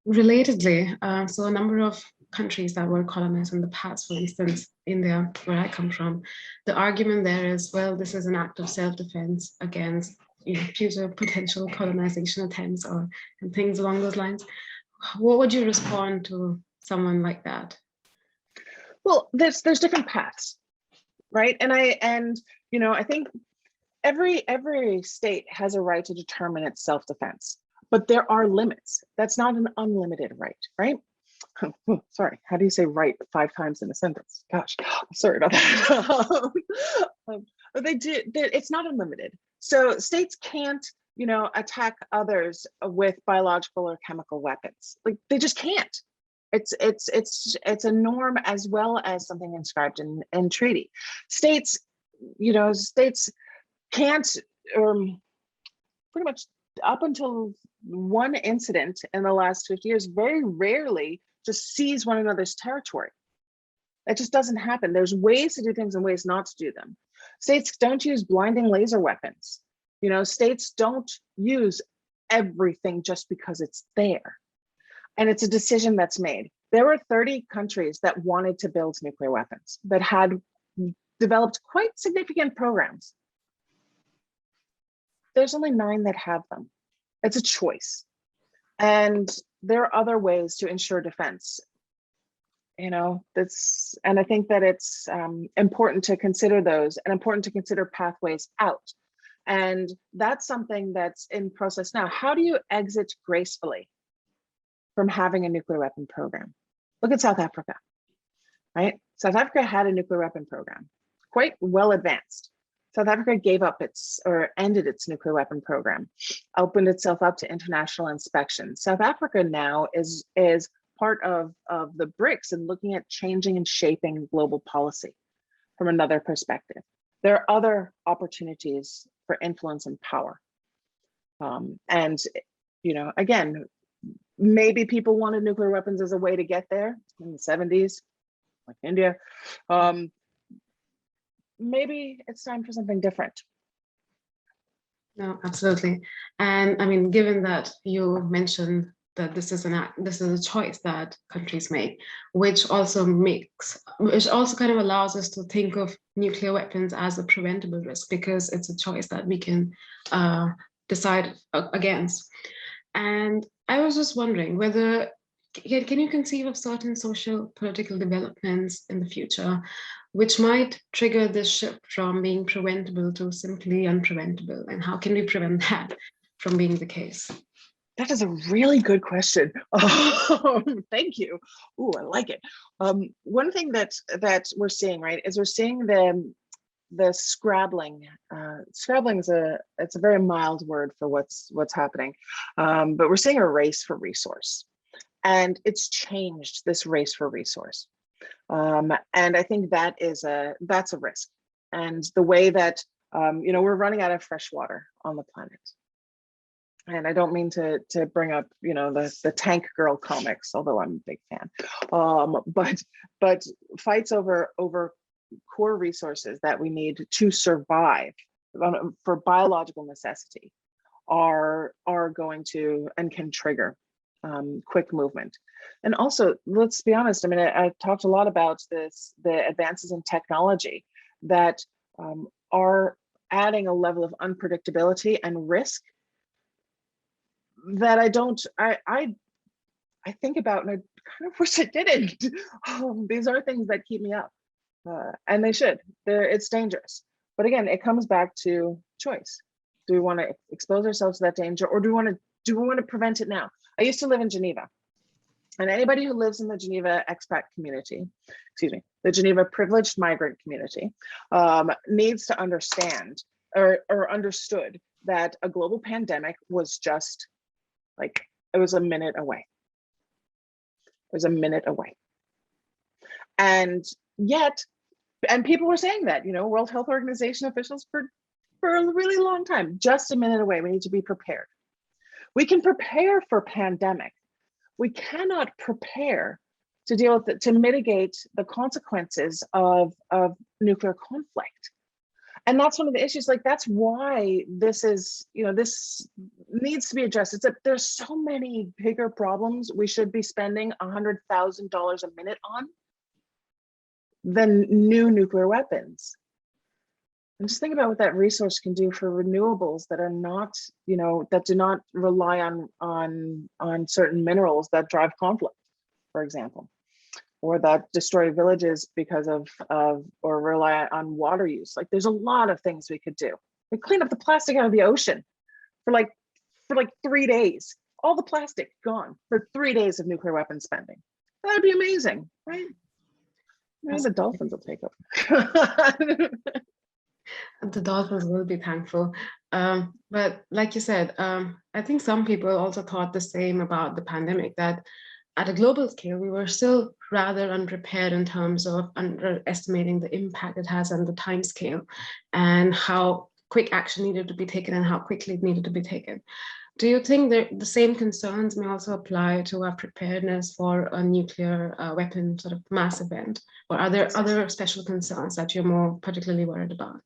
Speaker 1: Relatedly, so a number of countries that were colonized in the past, for instance, India, where I come from, the argument there is, well, this is an act of self-defense against future potential colonization attempts and things along those lines. What would you respond to someone like that?
Speaker 2: Well, there's different paths, right? And I think every state has a right to determine its self-defense, but there are limits. That's not an unlimited right, right? Sorry, how do you say right 5 times in a sentence? Gosh, sorry about that. It's not unlimited. So states can't, attack others with biological or chemical weapons. Like, they just can't. It's a norm as well as something inscribed in treaty. States can't, pretty much up until one incident in the last 50 years, very rarely just seize one another's territory. That just doesn't happen. There's ways to do things and ways not to do them. States don't use blinding laser weapons. States don't use everything just because it's there. And it's a decision that's made. There were 30 countries that wanted to build nuclear weapons, that had developed quite significant programs. There's only 9 that have them. It's a choice. And there are other ways to ensure defense. And I think that it's important to consider those, and important to consider pathways out. And that's something that's in process now. How do you exit gracefully from having a nuclear weapon program? Look at South Africa, right? South Africa had a nuclear weapon program, quite well advanced. South Africa gave up or ended its nuclear weapon program, opened itself up to international inspection. South Africa now is part of the BRICS and looking at changing and shaping global policy from another perspective. There are other opportunities for influence and power. And, you know, again, maybe people wanted nuclear weapons as a way to get there in the 70s, like India. Maybe it's time for something different.
Speaker 1: No, absolutely. And I mean, given that you mentioned that this is a choice that countries make, which also kind of allows us to think of nuclear weapons as a preventable risk, because it's a choice that we can decide against. And I was just wondering whether, can you conceive of certain social political developments in the future which might trigger this shift from being preventable to simply unpreventable? And how can we prevent that from being the case?
Speaker 2: That is a really good question. Thank you. Ooh, I like it. One thing that we're seeing, right, is we're seeing the scrabbling. Scrabbling is it's a very mild word for what's happening, but we're seeing a race for resource, and it's changed this race for resource. And I think that's a risk. And the way that you know, we're running out of fresh water on the planet. And I don't mean to bring up, you know, the Tank Girl comics, although I'm a big fan. But fights over core resources that we need to survive for biological necessity are going to and can trigger quick movement. And also, let's be honest, I mean, I talked a lot about the advances in technology that are adding a level of unpredictability and risk that I think about, and I kind of wish I didn't. These are things that keep me up, and they should. It's dangerous. But again, it comes back to choice. Do we want to expose ourselves to that danger, or do we want to prevent it now? I used to live in Geneva, and anybody who lives in the Geneva expat community, the Geneva privileged migrant community, needs to understand or understood that a global pandemic was just like, it was a minute away. It was a minute away. And yet, and people were saying that, you know, World Health Organization officials for a really long time, just a minute away. We need to be prepared. We can prepare for pandemic. We cannot prepare to deal with it, to mitigate the consequences of nuclear conflict. And that's one of the issues. Like, that's why this is, you know, this needs to be addressed. It's that there's so many bigger problems we should be spending $100,000 a minute on than new nuclear weapons. And just think about what that resource can do for renewables that are not, you know, that do not rely on certain minerals that drive conflict, for example, or that destroy villages because of or rely on water use. Like, there's a lot of things we could do. We clean up the plastic out of the ocean for like 3 days. All the plastic gone for 3 days of nuclear weapon spending. That'd be amazing, right? Maybe the dolphins will take over.
Speaker 1: The dolphins will be thankful. But like you said, I think some people also thought the same about the pandemic, that at a global scale, we were still rather unprepared in terms of underestimating the impact it has on the time scale and how quick action needed to be taken and how quickly it needed to be taken. Do you think that the same concerns may also apply to our preparedness for a nuclear weapon sort of mass event? Or are there other special concerns that you're more particularly worried about?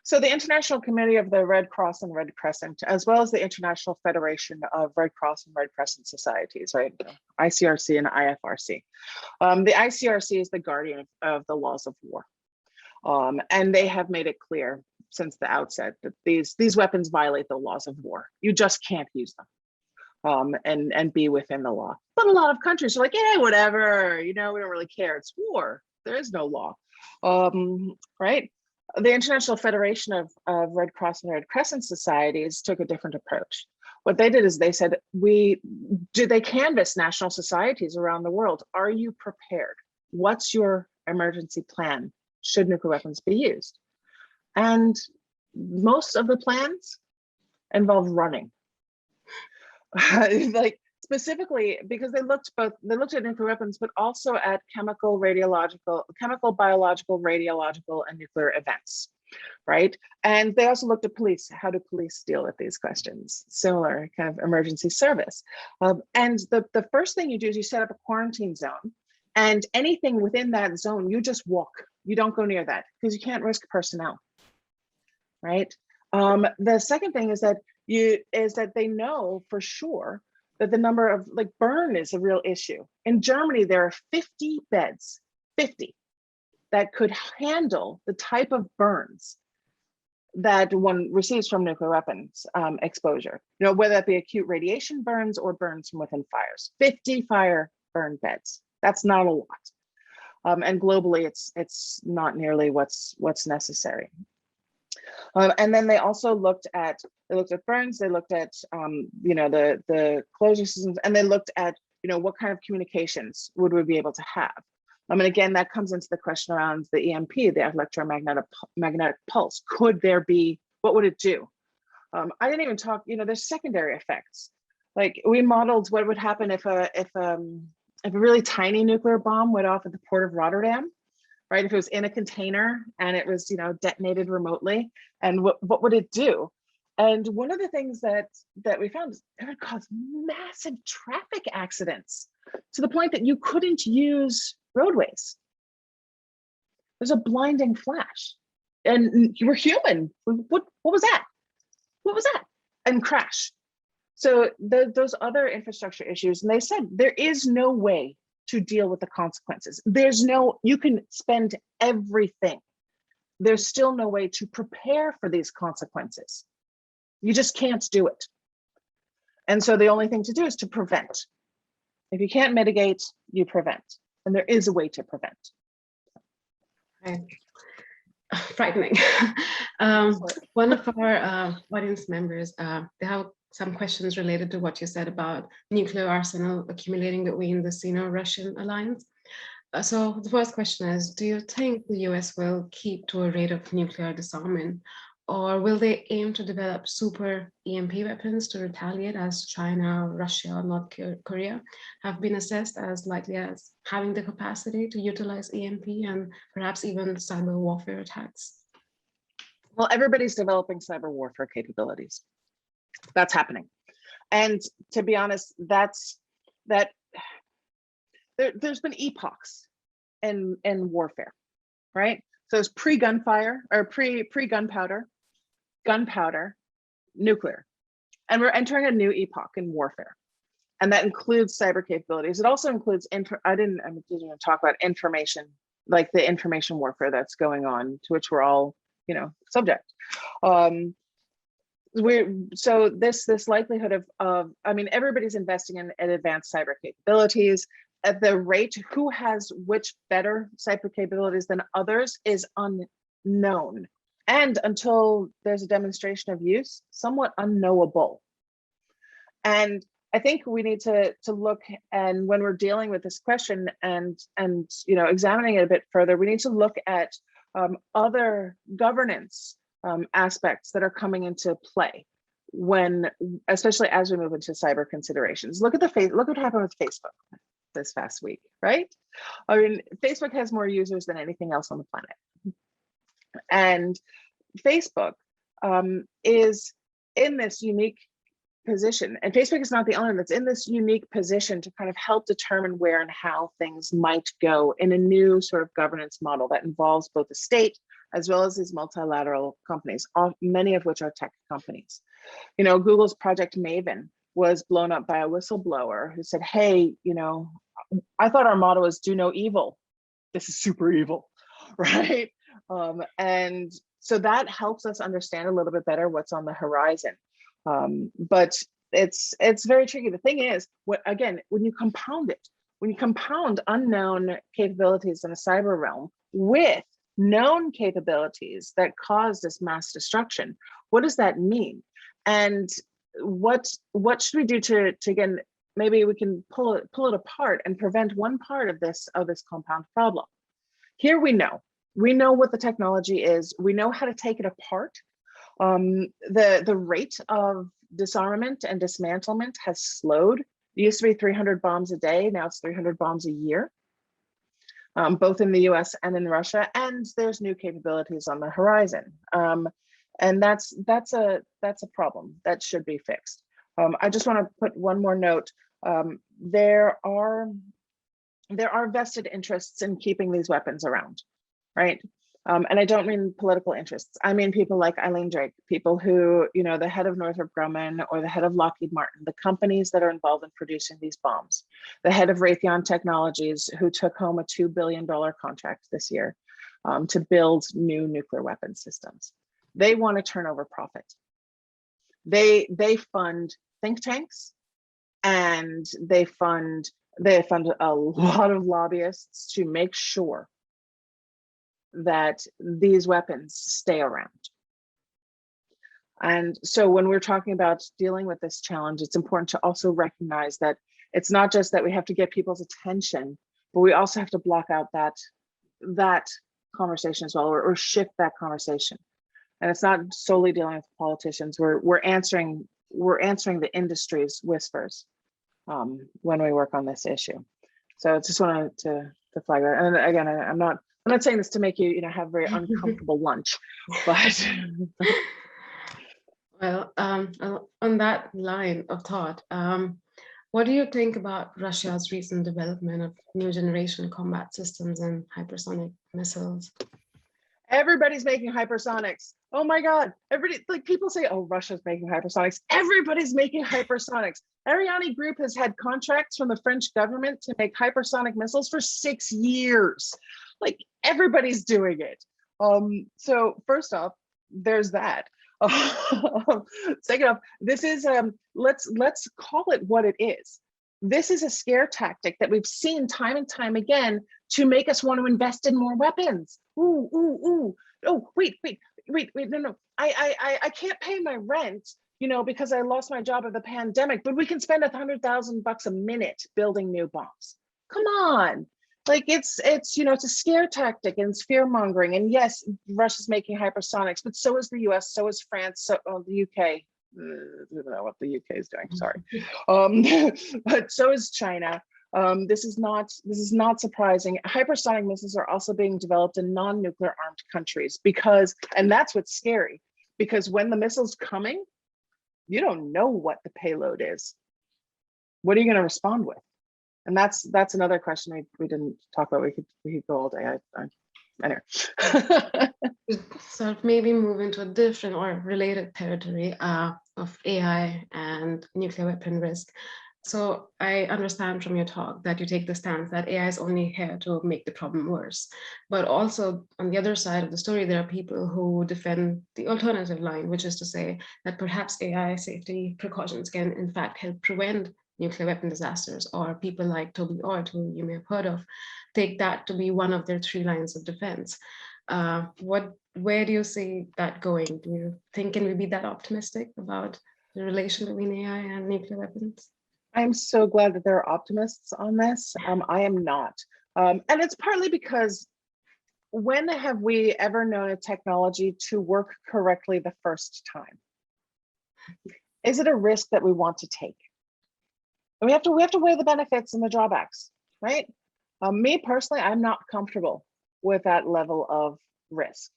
Speaker 2: So the International Committee of the Red Cross and Red Crescent, as well as the International Federation of Red Cross and Red Crescent Societies, right? ICRC and IFRC. The ICRC is the guardian of the laws of war. And they have made it clear since the outset that these weapons violate the laws of war. You just can't use them and be within the law. But a lot of countries are like, yeah, whatever, you know, we don't really care. It's war. There is no law, right? The International Federation of Red Cross and Red Crescent Societies took a different approach. What they did is they said, they canvass national societies around the world. Are you prepared? What's your emergency plan should nuclear weapons be used? And most of the plans involve running. Like specifically because they looked at nuclear weapons, but also at chemical, biological, radiological, and nuclear events, right? And they also looked at police. How do police deal with these questions? Similar kind of emergency service. And the first thing you do is you set up a quarantine zone, and anything within that zone, you just walk. You don't go near that because you can't risk personnel, right? The second thing is that they know for sure that the number of burn is a real issue. In Germany, there are 50 beds, 50, that could handle the type of burns that one receives from nuclear weapons exposure. You know, whether that be acute radiation burns or burns from within fires. 50 fire burn beds. That's not a lot. And globally, it's not nearly what's necessary. And then they also looked at burns. They looked at the closure systems, and they looked at what kind of communications would we be able to have. And again, that comes into the question around the EMP, the electromagnetic pulse. Could there be? What would it do? I didn't even talk. There's secondary effects. Like we modeled what would happen if a really tiny nuclear bomb went off at the port of Rotterdam. Right, if it was in a container and it was, detonated remotely, and what would it do? And one of the things that we found is it would cause massive traffic accidents to the point that you couldn't use roadways. There's a blinding flash, and you were human. What was that? What was that? And crash. So those other infrastructure issues, and they said there is no way to deal with the consequences. You can spend everything. There's still no way to prepare for these consequences. You just can't do it. And so the only thing to do is to prevent. If you can't mitigate, you prevent. And there is a way to prevent.
Speaker 1: Right. Frightening. One of our audience members, they have some questions related to what you said about nuclear arsenal accumulating between the Sino-Russian alliance. So the first question is, do you think the US will keep to a rate of nuclear disarmament, or will they aim to develop super EMP weapons to retaliate, as China, Russia, or North Korea have been assessed as likely as having the capacity to utilize EMP and perhaps even cyber warfare attacks?
Speaker 2: Well, everybody's developing cyber warfare capabilities. That's happening. And to be honest, there's been epochs in warfare, right? So it's pre-gunfire or pre-gunpowder, gunpowder, nuclear. And we're entering a new epoch in warfare. And that includes cyber capabilities. It also includes, I didn't even talk about information, like the information warfare that's going on, to which we're all, subject. So this likelihood of everybody's investing in advanced cyber capabilities at the rate. Who has which better cyber capabilities than others is unknown, and until there's a demonstration of use, somewhat unknowable. And I think we need to look, and when we're dealing with this question and examining it a bit further, we need to look at other governance aspects that are coming into play especially as we move into cyber considerations. Look what happened with Facebook this past week, right? Facebook has more users than anything else on the planet. And Facebook is in this unique position, and Facebook is not the only one that's in this unique position to kind of help determine where and how things might go in a new sort of governance model that involves both the state as well as these multilateral companies, many of which are tech companies. Google's Project Maven was blown up by a whistleblower who said, hey, I thought our motto was do no evil. This is super evil, right? And so that helps us understand a little bit better what's on the horizon. But it's very tricky. The thing is, when you compound unknown capabilities in the cyber realm with known capabilities that cause this mass destruction, what does that mean? And what should we do to again, maybe we can pull it apart and prevent one part of this compound problem. Here we know We know what the technology is. We know how to take it apart. The rate of disarmament and dismantlement has slowed. It used to be 300 bombs a day. Now it's 300 bombs a year, both in the US and in Russia. And there's new capabilities on the horizon. And that's a problem that should be fixed. I just want to put one more note. There are vested interests in keeping these weapons around, right? And I don't mean political interests. I mean people like Eileen Drake, people who, you know, the head of Northrop Grumman or the head of Lockheed Martin, the companies that are involved in producing these bombs, the head of Raytheon Technologies, who took home a $2 billion contract this year to build new nuclear weapon systems. They want to turn over profit. They fund think tanks, and they fund a lot of lobbyists to make sure that these weapons stay around. And so when we're talking about dealing with this challenge, it's important to also recognize that it's not just that we have to get people's attention, but we also have to block out that conversation as well, or shift that conversation. And it's not solely dealing with politicians. We're answering the industry's whispers when we work on this issue. So I just wanted to flag that. And again, I'm not saying this to make you, have very uncomfortable lunch, but.
Speaker 1: Well, on that line of thought, what do you think about Russia's recent development of new generation combat systems and hypersonic missiles?
Speaker 2: Everybody's making hypersonics. Oh my God. Everybody, like people say, oh, Russia's making hypersonics. Everybody's making hypersonics. Ariane Group has had contracts from the French government to make hypersonic missiles for 6 years. Like everybody's doing it. So first off, there's that. Second off, this is, let's call it what it is. This is a scare tactic that we've seen time and time again to make us want to invest in more weapons. Ooh, ooh, ooh. Oh, wait, no. I can't pay my rent, because I lost my job of the pandemic, but we can spend $100,000 a minute building new bombs. Come on. Like it's a scare tactic and it's fear mongering. And yes, Russia's making hypersonics, but so is the US, so is France, so the UK. I don't know what the UK is doing, sorry. But so is China. This is not surprising. Hypersonic missiles are also being developed in non-nuclear armed countries and that's what's scary, because when the missile's coming, you don't know what the payload is. What are you going to respond with? And that's another question we didn't talk about. We could go all day. Anyway.
Speaker 1: So maybe move into a different or related territory of AI and nuclear weapon risk. So I understand from your talk that you take the stance that AI is only here to make the problem worse. But also on the other side of the story, there are people who defend the alternative line, which is to say that perhaps AI safety precautions can in fact help prevent nuclear weapon disasters, or people like Toby Ord, who you may have heard of, take that to be one of their 3 lines of defense. Where do you see that going? Do you think, can we be that optimistic about the relation between AI and nuclear weapons?
Speaker 2: I'm so glad that there are optimists on this. I am not. And it's partly because when have we ever known a technology to work correctly the first time? Is it a risk that we want to take? And we have to weigh the benefits and the drawbacks, right? Me personally, I'm not comfortable with that level of risk.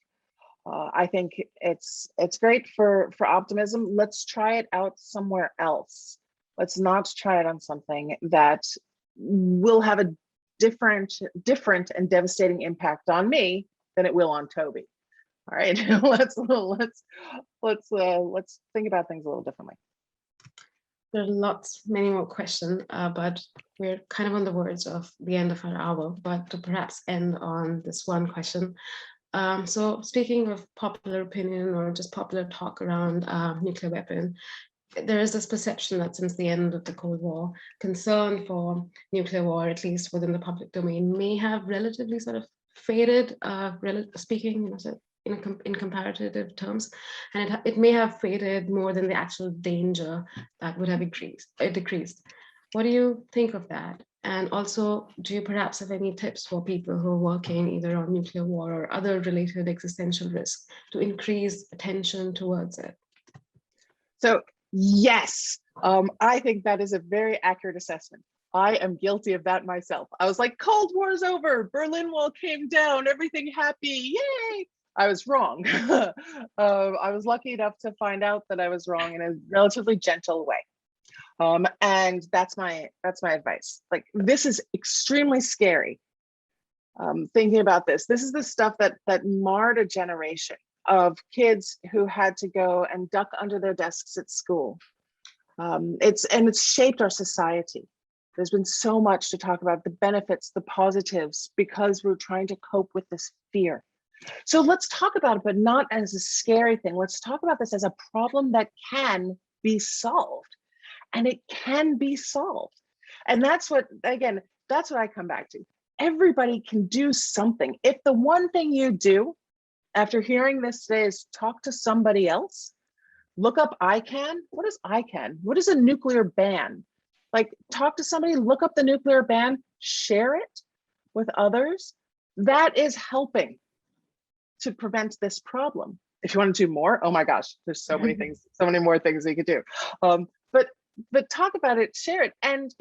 Speaker 2: I think it's great for optimism. Let's try it out somewhere else. Let's not try it on something that will have a different and devastating impact on me than it will on Toby. All right, let's think about things a little differently.
Speaker 1: There are many more questions, but we're kind of on the words of the end of our hour, but to perhaps end on this one question. So speaking of popular opinion or just popular talk around nuclear weapon, there is this perception that since the end of the Cold War, concern for nuclear war, at least within the public domain, may have relatively sort of faded, speaking in comparative terms, and it may have faded more than the actual danger that would have decreased. What do you think of that? And also, do you perhaps have any tips for people who are working either on nuclear war or other related existential risks to increase attention towards it?
Speaker 2: So yes, I think that is a very accurate assessment. I am guilty of that myself. I was like, Cold War's over, Berlin Wall came down, everything happy, yay! I was wrong. I was lucky enough to find out that I was wrong in a relatively gentle way. And that's my advice. Like, this is extremely scary. Thinking about this is the stuff that marred a generation of kids who had to go and duck under their desks at school. It's shaped our society. There's been so much to talk about, the benefits, the positives, because we're trying to cope with this fear. So let's talk about it, but not as a scary thing. Let's talk about this as a problem that can be solved, and it can be solved. And that's what, again, that's what I come back to. Everybody can do something. If the one thing you do after hearing this today is talk to somebody else, look up ICAN. What is ICAN? What is a nuclear ban? Like, talk to somebody, look up the nuclear ban, share it with others. That is helping to prevent this problem. If you want to do more, oh my gosh, there's so many things, so many more things you could do. But talk about it, share it, and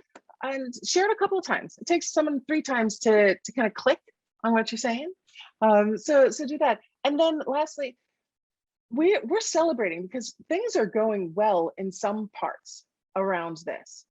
Speaker 2: share it a couple of times. It takes someone 3 times to kind of click on what you're saying. So do that. And then lastly, we're celebrating because things are going well in some parts around this.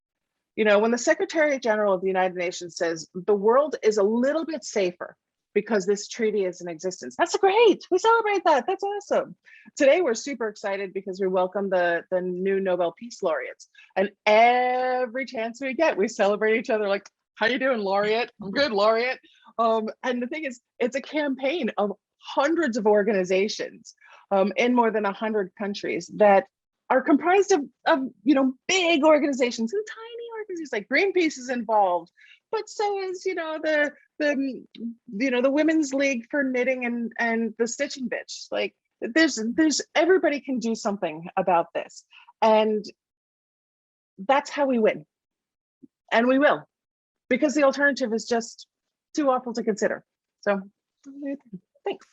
Speaker 2: You know, when the Secretary General of the United Nations says the world is a little bit safer because this treaty is in existence, that's great. We celebrate that. That's awesome. Today, we're super excited because we welcome the new Nobel Peace Laureates. And every chance we get, we celebrate each other like, how you doing, laureate? I'm good, laureate. And the thing is, it's a campaign of hundreds of organizations in more than 100 countries that are comprised of big organizations and tiny organizations. Like Greenpeace is involved, but so is the Women's League for Knitting and the Stitching Bitch. Like, there's everybody can do something about this, and that's how we win, and we will, because the alternative is just too awful to consider. So thanks.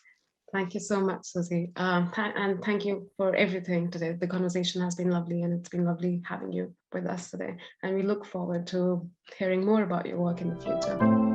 Speaker 1: Thank you so much, Susie. And thank you for everything today. The conversation has been lovely, and it's been lovely having you with us today. And we look forward to hearing more about your work in the future.